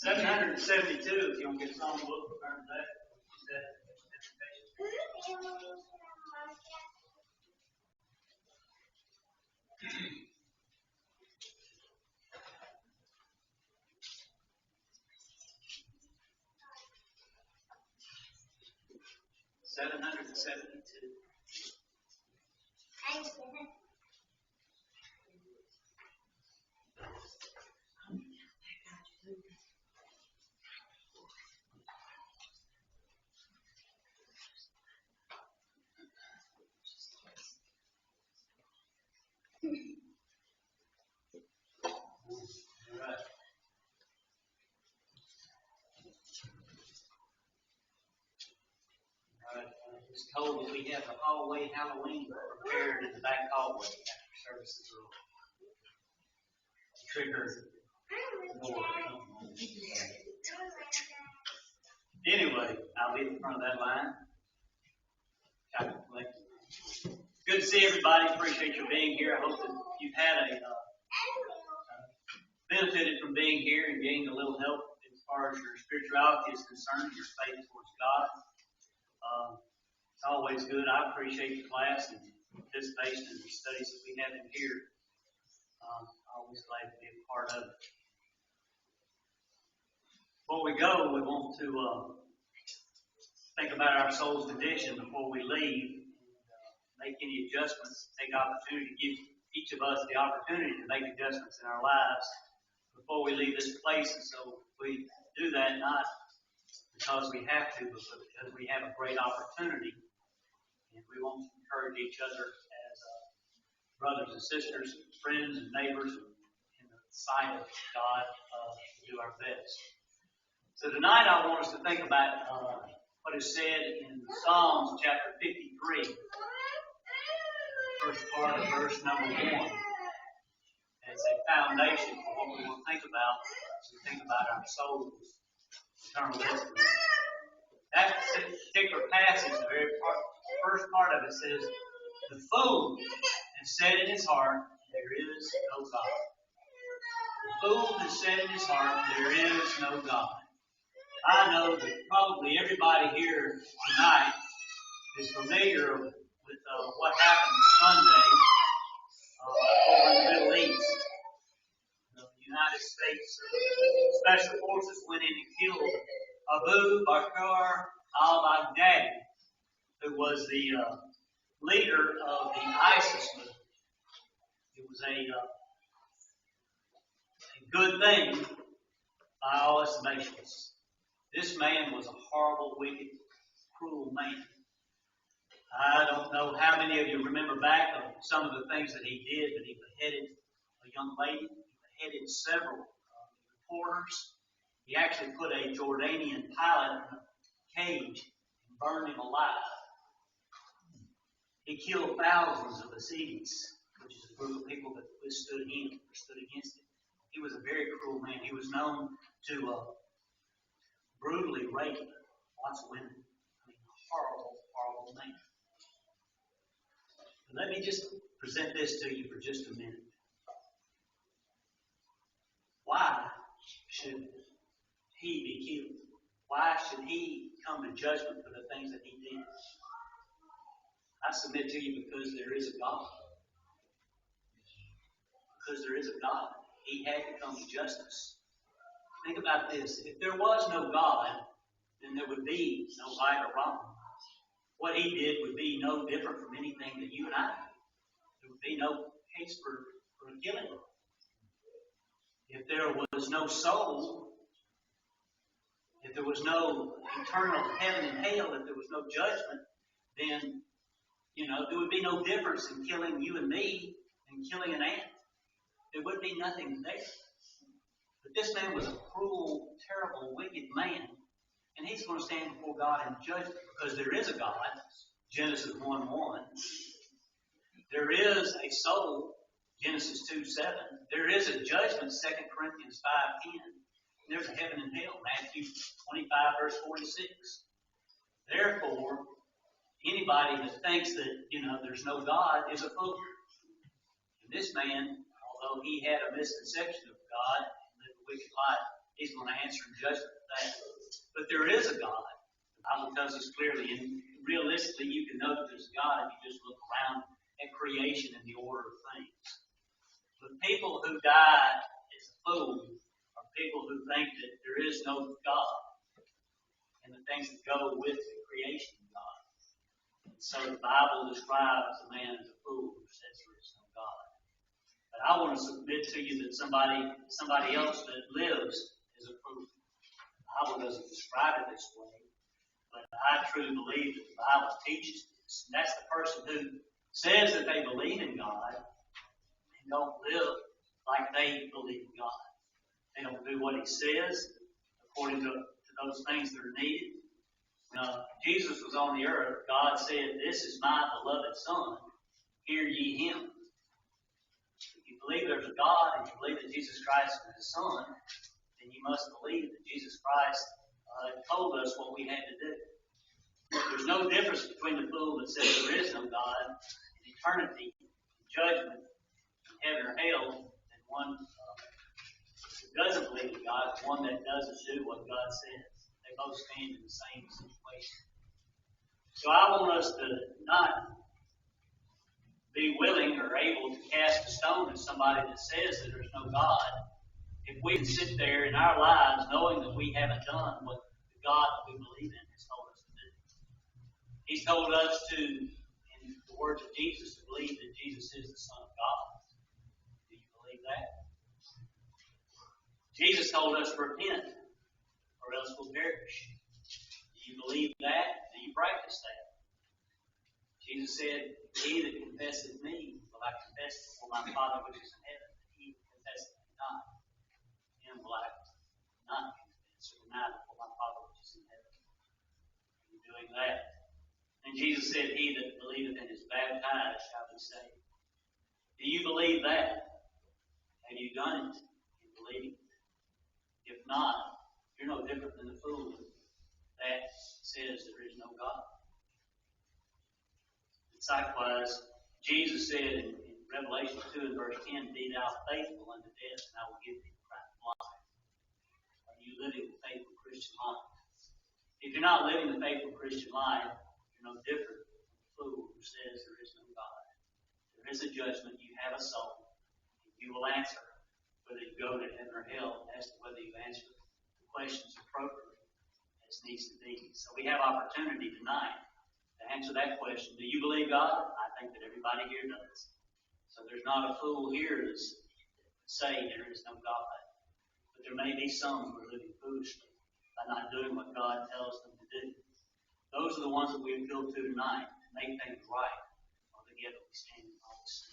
$772, if you want to get some book, turn to that. $772. It's told that we have a hallway Halloween prepared in the back hallway after services are trigger. Anyway, I'll be in front of that line. Good to see everybody. Appreciate you being here. I hope that you've had benefited from being here and gained a little help as far as your spirituality is concerned, your faith towards God. It's always good. I appreciate the class and participation in the studies that we have in here. Always glad to be a part of it. Before we go, we want to think about our soul's condition before we leave, make any adjustments, take opportunity to give each of us the opportunity to make adjustments in our lives before we leave this place. And so we do that not because we have to, but because we have a great opportunity. And we want to encourage each other as brothers and sisters, friends and neighbors in the sight of God to do our best. So tonight I want us to think about what is said in Psalms chapter 53, first part of verse number 1, as a foundation for what we will think about as we think about our soul's eternal destiny. That particular passage, the very first part of it says, "The fool has said in his heart, there is no God." The fool has said in his heart, there is no God. I know that probably everybody here tonight is familiar with what happened Sunday over in the Middle East. The United States Special Forces went in and killed Abu Bakr al-Baghdadi, who was the leader of the ISIS movement. It was a good thing by all estimations. This man was a horrible, wicked, cruel man. I don't know how many of you remember back on some of the things that he did, but he beheaded a young lady. He beheaded several reporters. He actually put a Jordanian pilot in a cage and burned him alive. He killed thousands of Yazidis, which is a group of people that withstood him or stood against him. He was a very cruel man. He was known to brutally rape lots of women. I mean, horrible, horrible man. But let me just present this to you for just a minute. Why should he be killed? Why should he come to judgment for the things that he did? I submit to you because there is a God. Because there is a God. He had to come to justice. Think about this. If there was no God, then there would be no right or wrong. What he did would be no different from anything that you and I do. There would be no case for killing. If there was no soul, if there was no eternal heaven and hell, if there was no judgment, then, there would be no difference in killing you and me and killing an ant. There would be nothing there. But this man was a cruel, terrible, wicked man. And he's going to stand before God in judgment because there is a God, Genesis 1:1. There is a soul, Genesis 2:7. There is a judgment, 2 Corinthians 5:10. There's a heaven and hell, Matthew 25, verse 46. Therefore, anybody that thinks that, there's no God is a fool. And this man, although he had a misconception of God and lived a wicked life, he's going to answer in judgment for that. But there is a God. The Bible tells us clearly, and realistically, you can know that there's a God if you just look around at creation and the order of things. But people who die as a fool are people who think that there is no God and the things that go with the creation of God. And so the Bible describes a man as a fool who says there is no God. But I want to submit to you that somebody else that lives is a fool. The Bible doesn't describe it this way, but I truly believe that the Bible teaches this. And that's the person who says that they believe in God and don't live like they believe in God. They don't do what he says according to those things that are needed. When Jesus was on the earth, God said, "This is my beloved Son, hear ye him." If you believe there's a God and you believe that Jesus Christ is his Son, then you must believe that Jesus Christ told us what we had to do. There's no difference between the fool that says there is no God in eternity, in judgment, in heaven or hell, and one who doesn't believe in God, one that doesn't do what God says. They both stand in the same situation. So I want us to not be willing or able to cast a stone at somebody that says that there's no God. If we can sit there in our lives knowing that we haven't done what the God that we believe in has told us to do. He's told us to, in the words of Jesus, to believe that Jesus is the Son of God. Do you believe that? Jesus told us to repent, or else we'll perish. Do you believe that? Do you practice that? Jesus said, "He that confesseth me will I confess before my Father which is in heaven. He that confesseth me not, him will I not confess or deny before my Father which is in heaven." Are you doing that? And Jesus said, "He that believeth and is baptized shall be saved." Do you believe that? Have you done it in believing? If not, you're no different than the fool that says there is no God. Likewise, Jesus said in Revelation 2 and verse 10, "Be thou faithful unto death, and I will give thee the crown of life." Are you living the faithful Christian life? If you're not living the faithful Christian life, you're no different fool who says there is no God. There is a judgment. You have a soul. You will answer whether you go to heaven or hell as to whether you answer the questions appropriately as needs to be. So we have opportunity tonight to answer that question. Do you believe God? I think that everybody here does. So there's not a fool here that's saying there is no God. But there may be some who are living foolishly by not doing what God tells them to do. Those are the ones that we appeal to tonight to make things right. While together we stand in all this.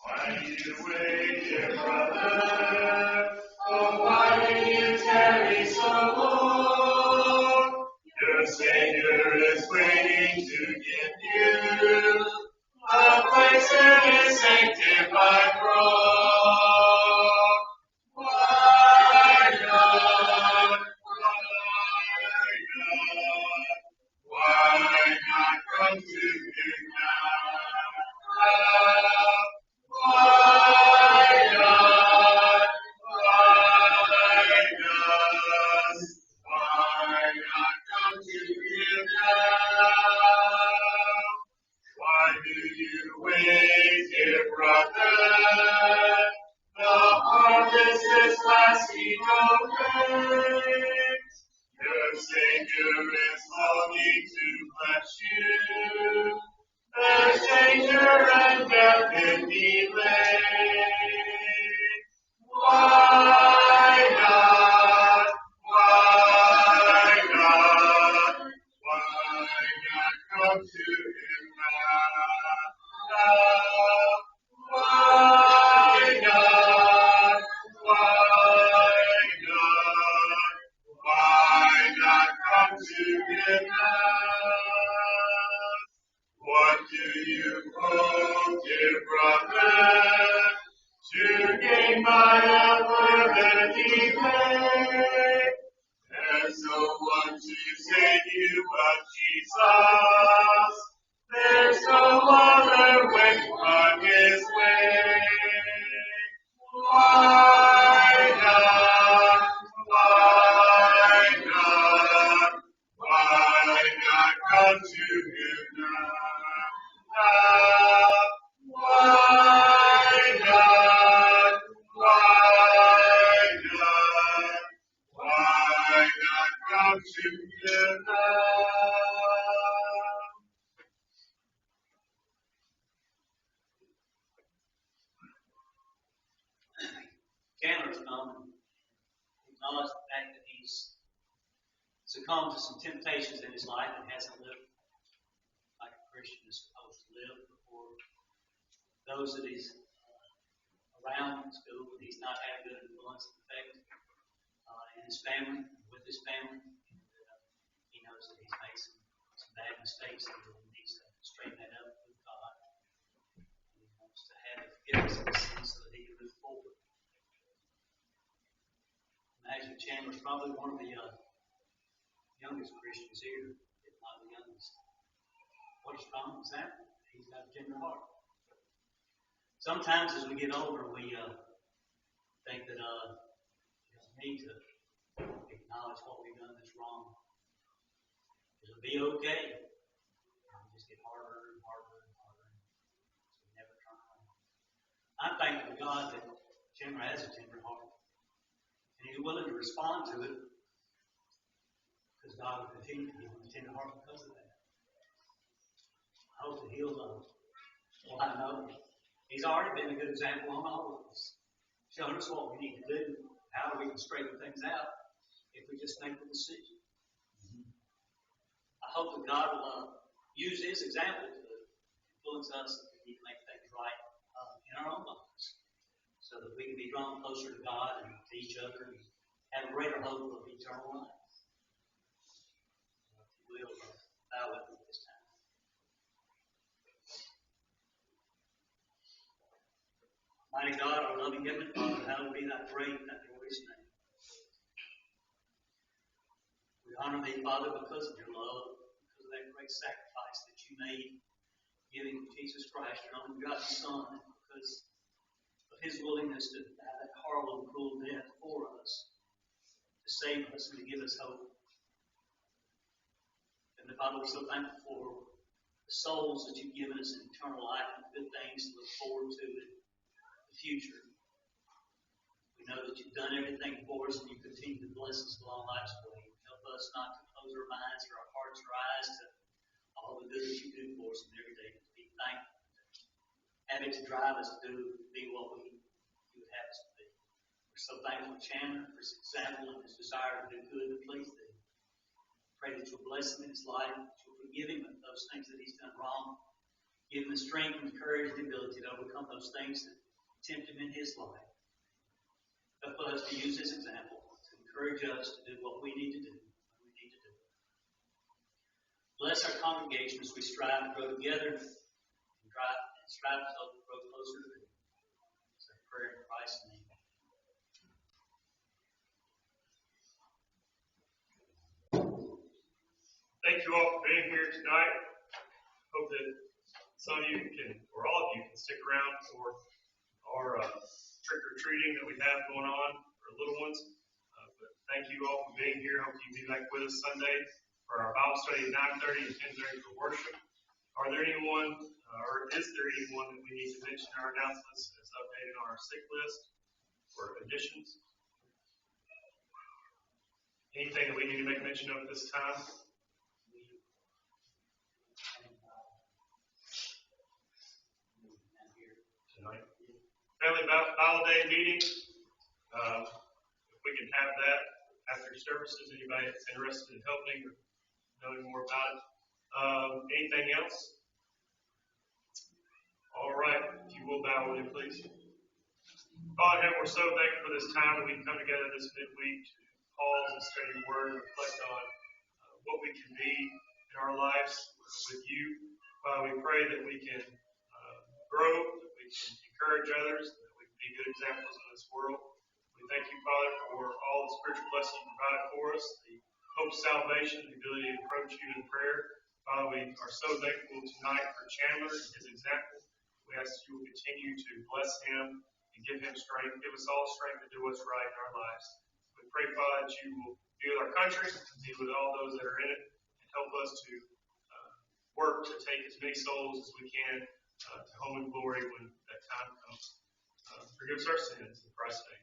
Why do you wait, dear brother? Oh, why do you tarry so long? Your Savior is waiting to give you a place in His sanctified throne. Why not? Why not come to Him now? Why not? Why not come to Him now? Why do you wait, dear brother? The harvest is lasting away. Your Savior is longing to bless you. There's danger and death in delay. Why not? Why not? Why not come to Him now? Why not? Why not? Why not come to Him now? What do you hope, dear brother, to gain by a further delay? There's no one to save you but Jesus. There's no other way but His way. Why not? Why not? Why not come to Him now? Why not? Why not? Why not come to Him now? Chandler's come and acknowledged the fact that he's succumbed to some temptations in his life and hasn't lived like a Christian is supposed to live before those that he's around in school. He's not had a good influence and effect in his family, with his family. And, he knows that he's made some bad mistakes and he needs to straighten that up with God. And he wants to have the forgiveness of his sins so that he can move forward. Imagine Chandler's probably one of the youngest Christians here, if not the youngest. What a strong example. He's got a tender heart. Sometimes as we get older, we think that we need to acknowledge what we've done that's wrong. It'll be okay. It'll just get harder and harder and harder. So we never turn around. I'm thankful to God that Chandler has a tender heart. And he's willing to respond to it because God will continue to give him a tender heart because of that. I hope that he'll well, I know he's already been a good example on all of us, showing us what we need to do, how we can straighten things out if we just make the decision. I hope that God will use his example to influence us and we can make things right in our own lives, so that we can be drawn closer to God and to each other and have a greater hope of eternal life. If you will, bow with me this time. Mighty God, our loving Heavenly Father, hallowed be thy great and thy glorious name. We honor thee, Father, because of your love, because of that great sacrifice that you made, giving Jesus Christ, your only begotten Son, because of his willingness to have that horrible and cruel death for us, to save us and to give us hope. And the Father, we're so thankful for the souls that you've given us in eternal life and good things to look forward to in the future. We know that you've done everything for us and you continue to bless us along life's way. Help us not to close our minds or our hearts or eyes to all the good that you do for us every day, to be thankful. Have it to drive us to be what you would have us to be. We're so thankful to Chandler for his example and his desire to do good and please thee. Pray that you'll bless him in his life, that you'll forgive him of those things that he's done wrong. Give him the strength and the courage and the ability to overcome those things that tempt him in his life. Help us to use this example to encourage us to do what we need to do when we need to do it. Bless our congregation as we strive to grow together and strive to grow closer to thee. It's our prayer in Christ's name. Thank you all for being here tonight. Hope that some of you can, or all of you can stick around for our trick-or-treating that we have going on for little ones. But thank you all for being here. Hope you can be back with us Sunday for our Bible study at 9:30 and 10:30 for worship. Are there anyone, or is there anyone that we need to mention in our announcements that's updated on our sick list or additions? Anything that we need to make mention of this time? Tonight. Family Bible Day meeting. If we can have that after services, anybody that's interested in helping or knowing more about it. Anything else? All right. If you will bow with me, please. Father, we're so thankful for this time that we can come together this midweek to pause and study your word and reflect on what we can be in our lives with you. Father, we pray that we can grow, that we can encourage others, that we can be good examples in this world. We thank you, Father, for all the spiritual blessings you provided for us, the hope of salvation, the ability to approach you in prayer. Father, we are so thankful tonight for Chandler and his example. We ask that you will continue to bless him and give him strength. Give us all strength to do what's right in our lives. We pray, Father, that you will be with our country, be with all those that are in it, and help us to work to take as many souls as we can to home and glory when that time comes. Forgive us our sins in Christ's name.